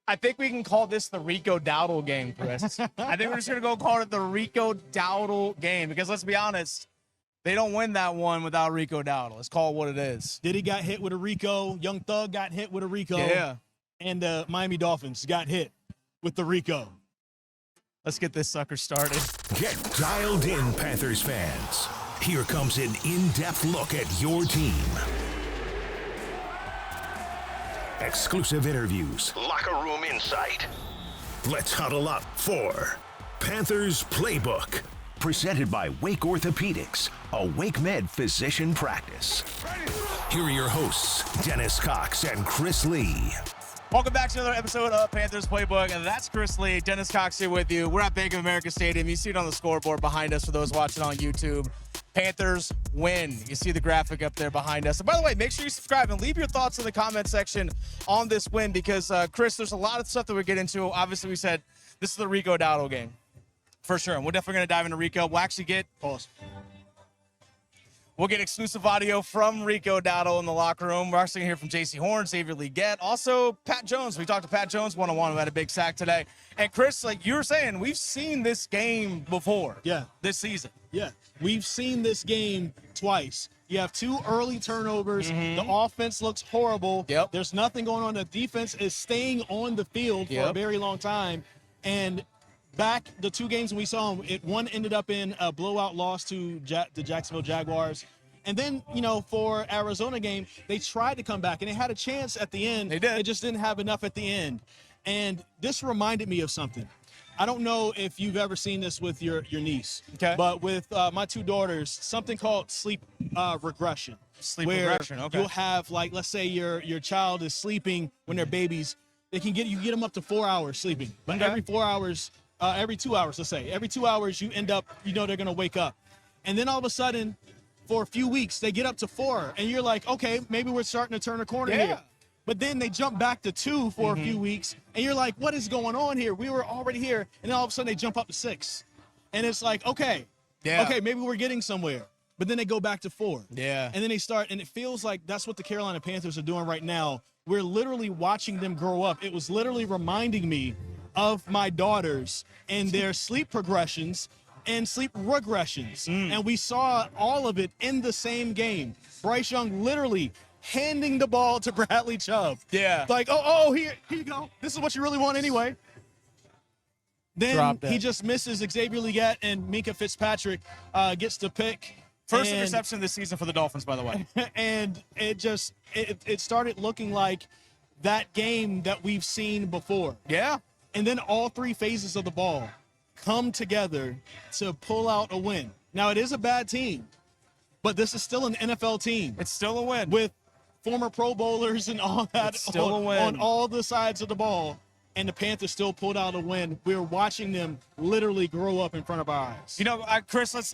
I think we can call this the Rico Dowdle game, Chris. I think we're just going to go call it the Rico Dowdle game because let's be honest, they don't win that one without Rico Dowdle. Let's call it what it is. Diddy got hit with a Rico. Young Thug got hit with a Rico. Yeah. And the Miami Dolphins got hit with the Rico. Let's get this sucker started. Get dialed in, Panthers fans. Here comes an in-depth look at your team. Exclusive interviews. Locker room insight. Let's huddle up for Panthers Playbook. Presented by Wake Orthopedics, a Wake Med physician practice. Here are your hosts, Dennis Cox and Chris Lea. Welcome back to another episode of Panthers Playbook, and that's Chris Lea. Dennis Cox here with you. We're at Bank of America Stadium. You see it on the scoreboard behind us for those watching on YouTube. Panthers win. You see the graphic up there behind us. And by the way, make sure you subscribe and leave your thoughts in the comment section on this win because, Chris, there's a lot of stuff that we get into. Obviously, we said this is the Rico Dowdle game for sure. And we're definitely going to dive into Rico. We'll actually get We'll get exclusive audio from Rico Dowdle in the locker room. We're actually going to hear from J.C. Horn, Xavier Legette, also Pat Jones. We talked to Pat Jones one-on-one, who had a big sack today. And, Chris, like you were saying, we've seen this game before this season. Yeah, we've seen this game twice. You have two early turnovers. The offense looks horrible. There's nothing going on. The defense is staying on the field for a very long time. And back the two games we saw, one ended up in a blowout loss to the Jacksonville Jaguars. And then, you know, for Arizona game, they tried to come back, and they had a chance at the end. They did. They just didn't have enough at the end. And this reminded me of something. I don't know if you've ever seen this with your niece, but with my two daughters, something called sleep regression. Sleep regression, okay. You'll have, like, let's say your child is sleeping when they're babies. You get them up to 4 hours sleeping. But every 4 hours, every 2 hours, let's say, every 2 hours you end up, you know, they're going to wake up. And then all of a sudden, for a few weeks, they get up to 4. And you're like, okay, maybe we're starting to turn a corner here. But then they jump back to 2 for a few weeks, and you're like, what is going on here? We were already here, and then all of a sudden they jump up to 6. And it's like, okay, maybe we're getting somewhere. But then they go back to 4. And then they start, and it feels like that's what the Carolina Panthers are doing right now. We're literally watching them grow up. It was literally reminding me of my daughters and their sleep progressions and sleep regressions. And we saw all of it in the same game. Bryce Young literally handing the ball to Bradley Chubb. Like, oh, here you go. This is what you really want anyway. Then he just misses Xavier Legette, and Minka Fitzpatrick gets the pick. First interception this season for the Dolphins, by the way. And it started looking like that game that we've seen before. And then all 3 phases of the ball come together to pull out a win. Now, it is a bad team, but this is still an NFL team. It's still a win. With former Pro Bowlers and all that on all the sides of the ball, and the Panthers still pulled out a win. We're watching them literally grow up in front of our eyes. You know, Chris, let's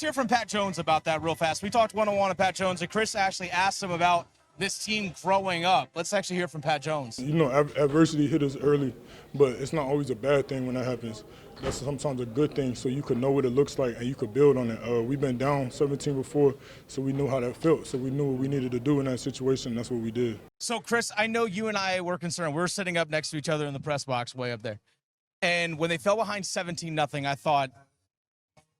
hear from Pat Jones about that real fast. We talked one-on-one to Pat Jones, and Chris actually asked him about this team growing up. Let's actually hear from Pat Jones. You know, adversity hit us early, but it's not always a bad thing when that happens. That's sometimes a good thing, so you could know what it looks like and you could build on it. We've been down 17 before, so we knew how that felt. So we knew what we needed to do in that situation, and that's what we did. So, Chris, I know you and I were concerned. We were sitting up next to each other in the press box way up there. And when they fell behind 17-0, I thought,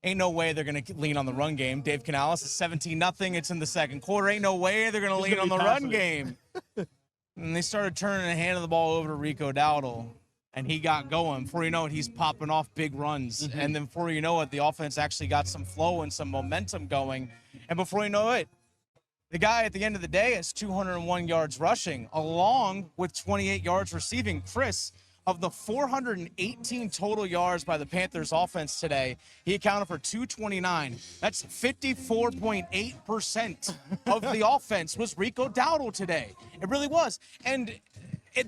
ain't no way they're going to lean on the run game. Dave Canales is 17-0. It's in the second quarter. Ain't no way they're going to lean on the run game. And they started turning and handing the ball over to Rico Dowdle. And he got going. Before you know it, he's popping off big runs. And then before you know it, the offense actually got some flow and some momentum going. And before you know it, the guy at the end of the day has 201 yards rushing, along with 28 yards receiving. Chris, of the 418 total yards by the Panthers offense today, he accounted for 229. That's 54.8% of the offense was Rico Dowdle today. It really was. And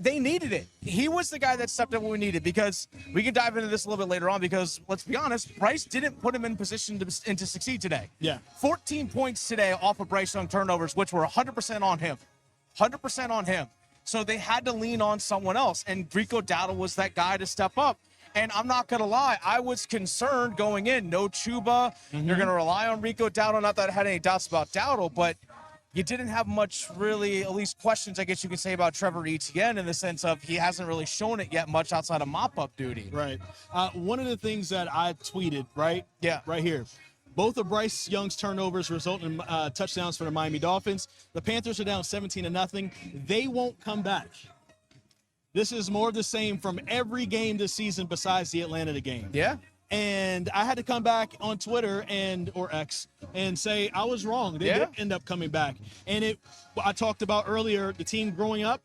they needed it. He was the guy that stepped up when we needed, because we can dive into this a little bit later on, because let's be honest, Bryce didn't put him in position to succeed today. 14 points today off of Bryce Young turnovers, which were 100% on him. 100% on him. So they had to lean on someone else, and Rico Dowdle was that guy to step up. And I'm not going to lie, I was concerned going in. No Chuba. You're going to rely on Rico Dowdle. Not that I had any doubts about Dowdle, but you didn't have much really, at least questions, I guess you could say, about Trevor Etienne in the sense of he hasn't really shown it yet much outside of mop-up duty. Right. One of the things that I tweeted, right? Yeah. Right here. Both of Bryce Young's turnovers result in touchdowns for the Miami Dolphins. The Panthers are down 17-0. They won't come back. This is more of the same from every game this season besides the Atlanta game. Yeah. And I had to come back on Twitter or X and say I was wrong. They did end up coming back. And I talked about earlier, the team growing up,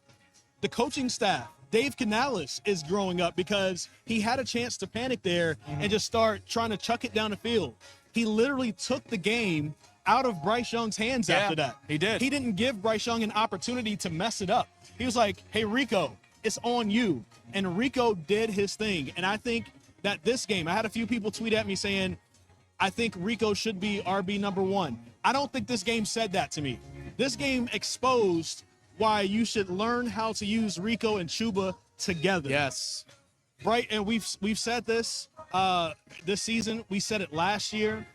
the coaching staff. Dave Canales is growing up because he had a chance to panic there and just start trying to chuck it down the field. He literally took the game out of Bryce Young's hands after that. He did. He didn't give Bryce Young an opportunity to mess it up. He was like, hey, Rico, it's on you. And Rico did his thing. And I think that this game, I had a few people tweet at me saying, I think Rico should be RB number 1. I don't think this game said that to me. This game exposed why you should learn how to use Rico and Chuba together. Yes. Right, and we've said this this season. We said it last year.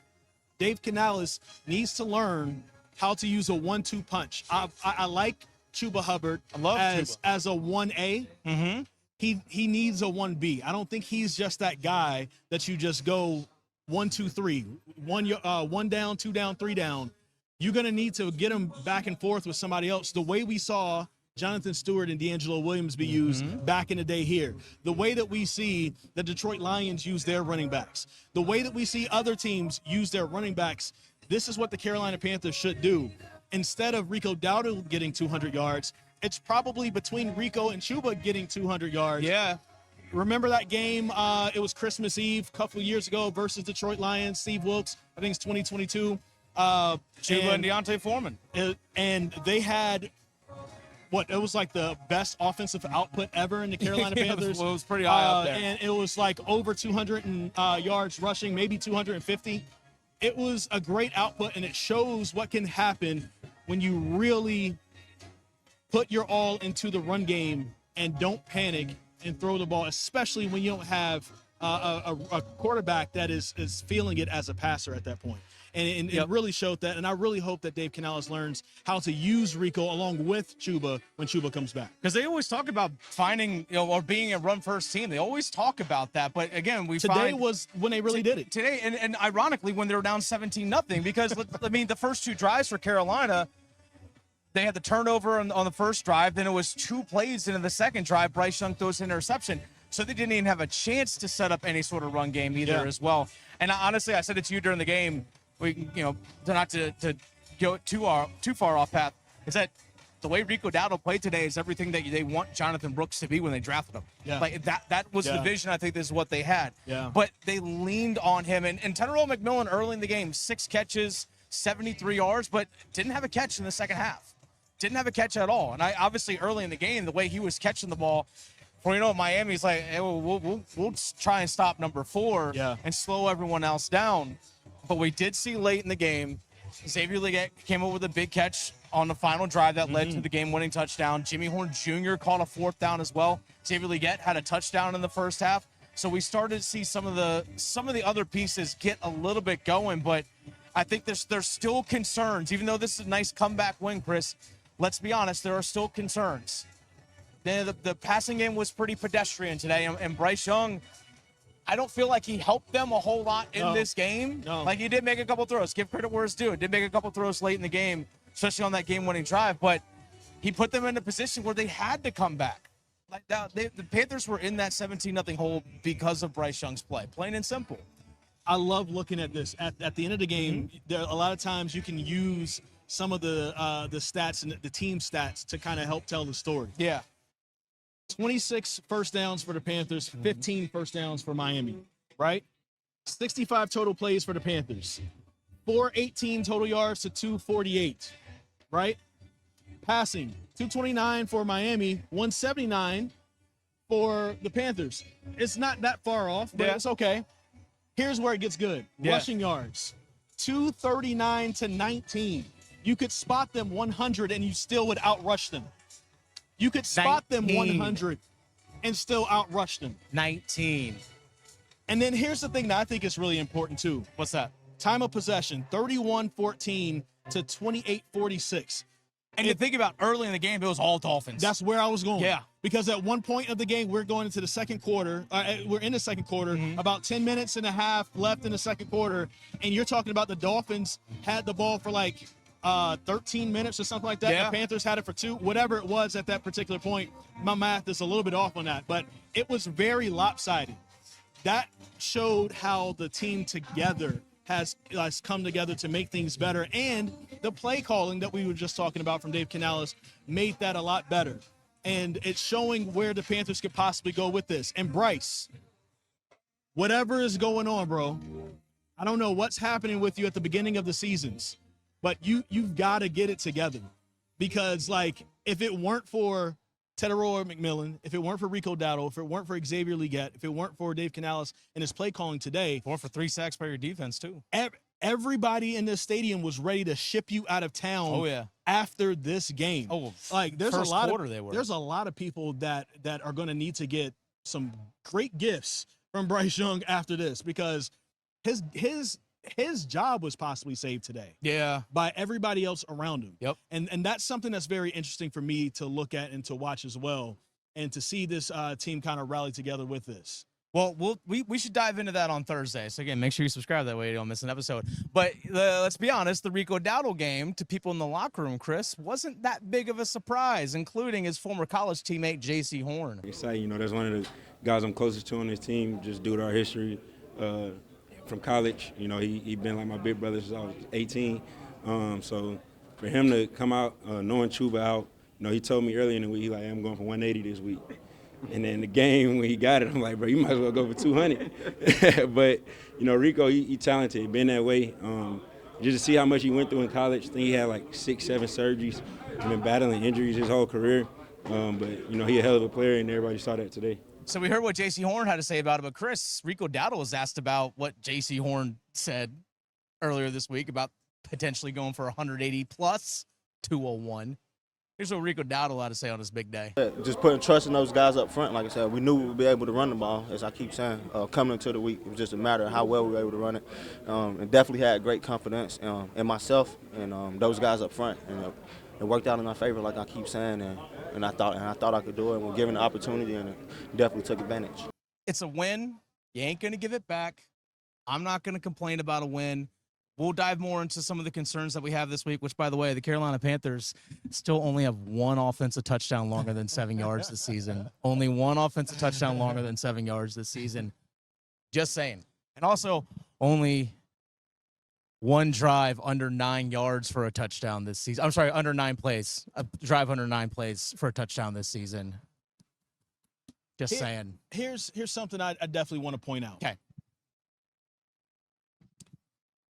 Dave Canales needs to learn how to use a 1-2 punch. I like Chuba Hubbard as a 1A. Mm-hmm. He needs a 1B. I don't think he's just that guy that you just go 1, 2, 3, one down, 2 down, 3 down. You're going to need to get him back and forth with somebody else. The way we saw Jonathan Stewart and D'Angelo Williams be used back in the day here. The way that we see the Detroit Lions use their running backs. The way that we see other teams use their running backs. This is what the Carolina Panthers should do. Instead of Rico Dowdle getting 200 yards, it's probably between Rico and Chuba getting 200 yards. Yeah. Remember that game? It was Christmas Eve a couple of years ago versus Detroit Lions. Steve Wilkes, I think it's 2022. Chuba and Deontay Foreman. And they had it was like the best offensive output ever in the Carolina Panthers. It was pretty high up there. And it was like over 200 yards rushing, maybe 250. It was a great output, and it shows what can happen when you really put your all into the run game and don't panic and throw the ball, especially when you don't have a quarterback that is feeling it as a passer at that point. And it really showed that. And I really hope that Dave Canales learns how to use Rico along with Chuba when Chuba comes back. Because they always talk about finding, or being a run-first team. They always talk about that. But, again, Today was when they really did it. Today, and ironically, when they were down 17-0. Because, I mean, the first 2 drives for Carolina, they had the turnover on the first drive. Then it was 2 plays into the second drive. Bryce Young throws an interception. So they didn't even have a chance to set up any sort of run game either as well. And honestly, I said it to you during the game. We, not to go too far off path, is that the way Rico Dowdle played today is everything that they want Jonathan Brooks to be when they drafted him. Yeah. Like that was the vision. I think this is what they had. Yeah. But they leaned on him. And Tyrell McMillan early in the game, 6 catches, 73 yards, but didn't have a catch in the second half. Didn't have a catch at all. And obviously early in the game, the way he was catching the ball, Miami's like, hey, we'll try and stop number 4 and slow everyone else down. But we did see late in the game, Xavier Legette came up with a big catch on the final drive that led to the game-winning touchdown. Jimmy Horn Jr. caught a 4th down as well. Xavier Legette had a touchdown in the first half. So we started to see some of the other pieces get a little bit going. But I think there's still concerns. Even though this is a nice comeback win, Chris, let's be honest, there are still concerns. The passing game was pretty pedestrian today. And Bryce Young, I don't feel like he helped them a whole lot in this game. No. Like, he did make a couple throws. Give credit where it's due. Did make a couple throws late in the game, especially on that game-winning drive. But he put them in a position where they had to come back. Like, the Panthers were in that 17-0 hole because of Bryce Young's play, plain and simple. I love looking at this. At the end of the game, there a lot of times you can use some of the stats and the team stats to kind of help tell the story. Yeah. 26 first downs for the Panthers, 15 first downs for Miami, right? 65 total plays for the Panthers, 418 total yards to 248, right? Passing, 229 for Miami, 179 for the Panthers. It's not that far off, but it's okay. Here's where it gets good. Rushing yards, 239 to 19. You could spot them 100 and you still would outrush them. You could spot 19. Them 100 and still outrush them. 19. And then here's the thing that I think is really important too. What's that? Time of possession, 31-14 to 28-46. And you think about early in the game, it was all Dolphins. That's where I was going. Yeah. Because at one point of the game, we're going into the second quarter. We're in the second quarter, about 10 minutes and a half left in the second quarter. And you're talking about the Dolphins had the ball for like 13 minutes or something like that. Yeah. The Panthers had it for 2, whatever it was at that particular point. My math is a little bit off on that, but it was very lopsided. That showed how the team together has come together to make things better. And the play calling that we were just talking about from Dave Canales made that a lot better. And it's showing where the Panthers could possibly go with this. And Bryce, whatever is going on, bro, I don't know what's happening with you at the beginning of the seasons, but you've got to get it together. Because, like, if it weren't for Tepper McMillan, if it weren't for Rico Dowdle, if it weren't for Xavier Legette, if it weren't for Dave Canales and his play calling today, or for 3 sacks by your defense too. Everybody in this stadium was ready to ship you out of town. Oh yeah. After this game. Oh, like there's first a lot quarter of they were. There's a lot of people that are going to need to get some great gifts from Bryce Young after this, because his job was possibly saved today. Yeah. By everybody else around him. Yep. And that's something that's very interesting for me to look at and to watch as well, and to see this team kind of rally together with this. Well, we should dive into that on Thursday. So, again, make sure you subscribe. That way you don't miss an episode. But let's be honest, the Rico Dowdle game to people in the locker room, Chris, wasn't that big of a surprise, including his former college teammate, J.C. Horn. Exciting, that's one of the guys I'm closest to on this team, just due to our history from college. He been like my big brother since I was 18. So for him to come out knowing Chuba out, he told me earlier in the week, he's like, I'm going for 180 this week. And then the game, when he got it, I'm like, bro, you might as well go for 200. But, Rico, he talented. He been that way. Just to see how much he went through in college, I think he had like 6, 7 surgeries. He's been battling injuries his whole career. But, he a hell of a player, and everybody saw that today. So we heard what J.C. Horn had to say about it, but Chris, Rico Dowdle was asked about what J.C. Horn said earlier this week about potentially going for 180 plus 201. Here's what Rico Dowdle had to say on his big day. Just putting trust in those guys up front. Like I said, we knew we would be able to run the ball, as I keep saying. Coming into the week, it was just a matter of how well we were able to run it. And definitely had great confidence in myself and those guys up front. And it worked out in our favor, like I keep saying. And I thought I could do it. And we're given the opportunity, and definitely took advantage. It's a win. You ain't going to give it back. I'm not going to complain about a win. We'll dive more into some of the concerns that we have this week, which, by the way, the Carolina Panthers still only have one offensive touchdown longer than 7 yards this season. Only one offensive touchdown longer than 7 yards this season. Just saying. And also, only one drive under 9 yards for a touchdown this season. I'm sorry, under 9 plays. A drive under 9 plays for a touchdown this season. Just saying. Here's something I definitely want to point out. Okay.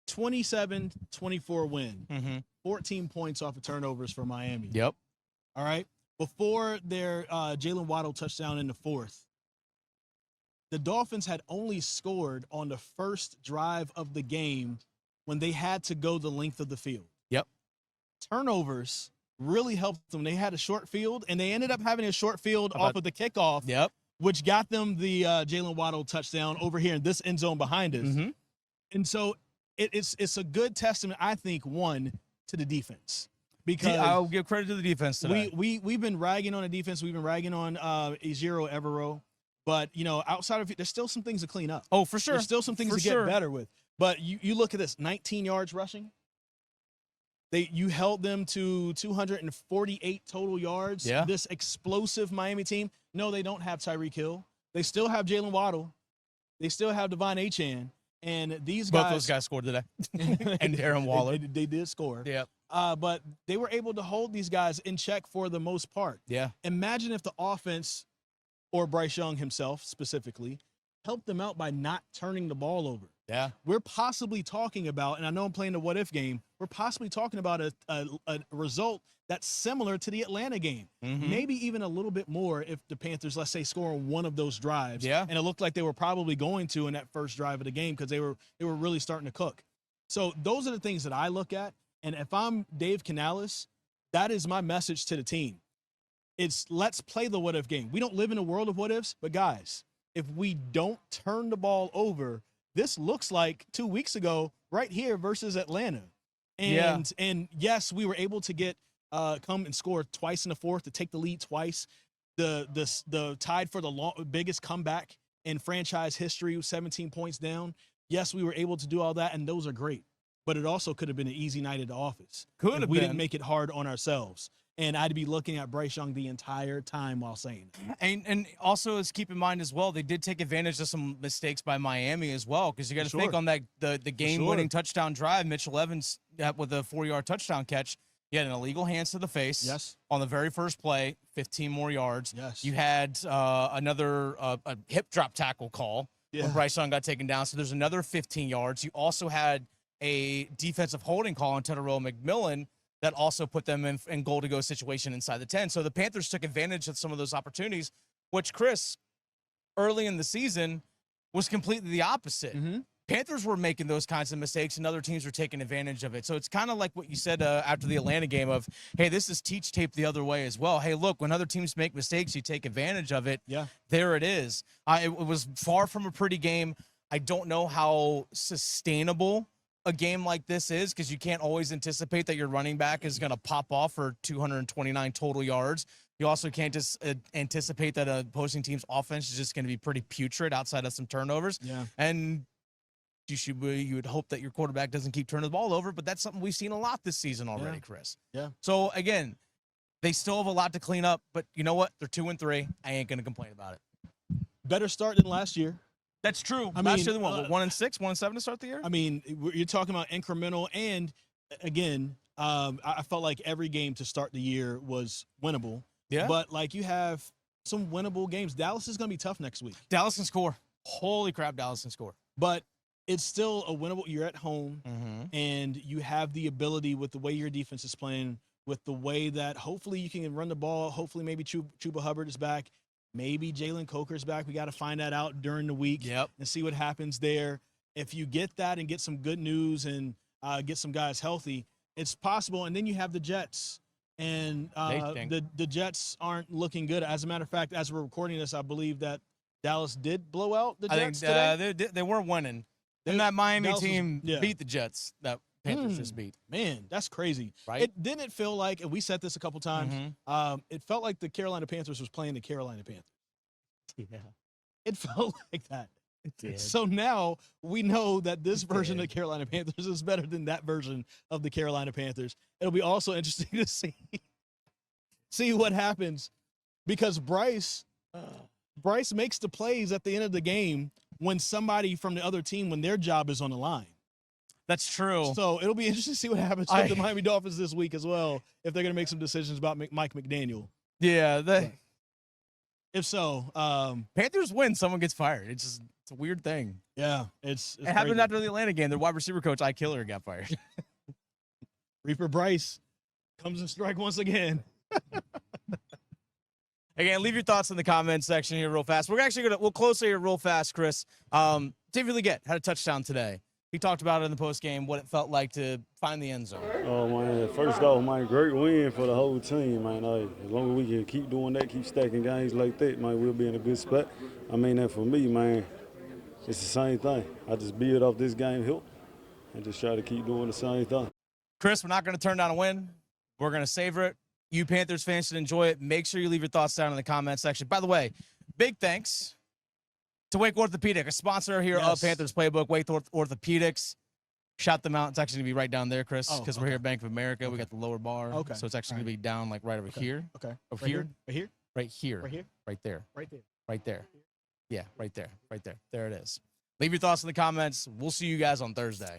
27-24 win. 14 points off of turnovers for Miami. Yep. All right. Before their Jalen Waddle touchdown in the fourth, the Dolphins had only scored on the first drive of the game when they had to go the length of the field. Yep. Turnovers really helped them. They had a short field, and they ended up having a short field off of the kickoff, yep, which got them the Jalen Waddle touchdown over here in this end zone behind us. And so it's a good testament, I think, one, to the defense. Because I'll give credit to the defense today. We've been ragging on the defense. We've been ragging on Ejiro Evero. But, outside of it, there's still some things to clean up. Oh, for sure. There's still some things to get better with. But you look at this, 19 yards rushing. You held them to 248 total yards. Yeah. This explosive Miami team. No, they don't have Tyreek Hill. They still have Jalen Waddle. They still have Devon Achane. And these guys. Both those guys scored today. And Darren Waller. They did score. Yeah. But they were able to hold these guys in check for the most part. Yeah. Imagine if the offense, or Bryce Young himself specifically, helped them out by not turning the ball over. Yeah. We're possibly talking about, and I know I'm playing the what-if game, we're possibly talking about a result that's similar to the Atlanta game. Maybe even a little bit more if the Panthers, let's say, score on one of those drives. Yeah. And it looked like they were probably going to in that first drive of the game because they were really starting to cook. So those are the things that I look at. And if I'm Dave Canales, that is my message to the team. It's let's play the what-if game. We don't live in a world of what-ifs, but guys, if we don't turn the ball over, this looks like 2 weeks ago right here versus Atlanta. Yeah. And yes, we were able to get come and score twice in the fourth to take the lead twice. The tied for the biggest comeback in franchise history, 17 points down. Yes, we were able to do all that, and those are great. But it also could have been an easy night at the office. Could have we been. didn't make it hard on ourselves. And I'd be looking at Bryce Young the entire time while saying it. And also, let's keep in mind as well, they did take advantage of some mistakes by Miami as well, because you got to think on that the game-winning touchdown drive, Mitchell Evans with a 4-yard touchdown catch. You had an illegal hands to the face. Yes. On the very first play, 15 more yards. Yes. You had another a hip drop tackle call when Bryce Young got taken down. So there's another 15 yards. You also had a defensive holding call on Tepper McMillan that also put them in goal-to-go situation inside the 10. So the Panthers took advantage of some of those opportunities, which, Chris, early in the season was completely the opposite. Mm-hmm. Panthers were making those kinds of mistakes, and other teams were taking advantage of it. So it's kind of like what you said after the Atlanta game of, hey, this is teach tape the other way as well. Hey, look, when other teams make mistakes, you take advantage of it. Yeah. There it is. It was far from a pretty game. I don't know how sustainable a game like this is, because you can't always anticipate that your running back is going to pop off for 229 total yards. You also can't just anticipate that a opposing team's offense is just going to be pretty putrid outside of some turnovers. Yeah. And you would hope that your quarterback doesn't keep turning the ball over, but that's something we've seen a lot this season already, Chris. Yeah. So again, they still have a lot to clean up, but you know what? They're 2-3. I ain't going to complain about it. Better start than last year. That's true. I Last mean, year, they won 1-6, 1-7 to start the year. I mean, you're talking about incremental, and again, I felt like every game to start the year was winnable. Yeah. But like you have some winnable games. Dallas is going to be tough next week. Dallas can score. Holy crap, Dallas can score. But it's still a winnable. You're at home, and you have the ability with the way your defense is playing, with the way that hopefully you can run the ball. Hopefully, maybe Chuba Hubbard is back. Maybe Jalen Coker's back. We got to find that out during the week and see what happens there. If you get that and get some good news and get some guys healthy, it's possible. And then you have the Jets. And the Jets aren't looking good. As a matter of fact, as we're recording this, I believe that Dallas did blow out the Jets today. They were winning. And that Miami Dallas team beat the Jets that Panthers just beat. Man, that's crazy. Right? It didn't feel like, and we said this a couple times, it felt like the Carolina Panthers was playing the Carolina Panthers. Yeah. It felt like that. It did. So now we know that this version of the Carolina Panthers is better than that version of the Carolina Panthers. It'll be also interesting to see what happens, because Bryce makes the plays at the end of the game when somebody from the other team, when their job is on the line. That's true. So it'll be interesting to see what happens with the Miami Dolphins this week as well, if they're going to make some decisions about Mike McDaniel. Yeah. If so, Panthers win, someone gets fired. It's a weird thing. Yeah, it's it happened after the Atlanta game. Their wide receiver coach, Ike Killer, got fired. Reaper Bryce comes in strike once again. Again, leave your thoughts in the comments section here real fast. We're actually we'll close here real fast, Chris. Xavier Legette had a touchdown today. He talked about it in the post game, what it felt like to find the end zone. Oh, man, first off, man, great win for the whole team, man. As long as we can keep doing that, keep stacking games like that, man, we'll be in a good spot. I mean, that for me, man, it's the same thing. I just build off this game here and just try to keep doing the same thing. Chris, we're not going to turn down a win. We're going to savor it. You Panthers fans should enjoy it. Make sure you leave your thoughts down in the comment section. By the way, big thanks to Wake Orthopedic, a sponsor here of Panthers Playbook. Wake Orthopedics. Shout them out. It's actually going to be right down there, Chris, because we're here at Bank of America. We got the lower bar. Okay. So it's actually going to be down like right over here. Okay. Over Right here. Right here? Right here. Right here? Right there. Right there. Right there. Yeah, right there. Right there. There it is. Leave your thoughts in the comments. We'll see you guys on Thursday.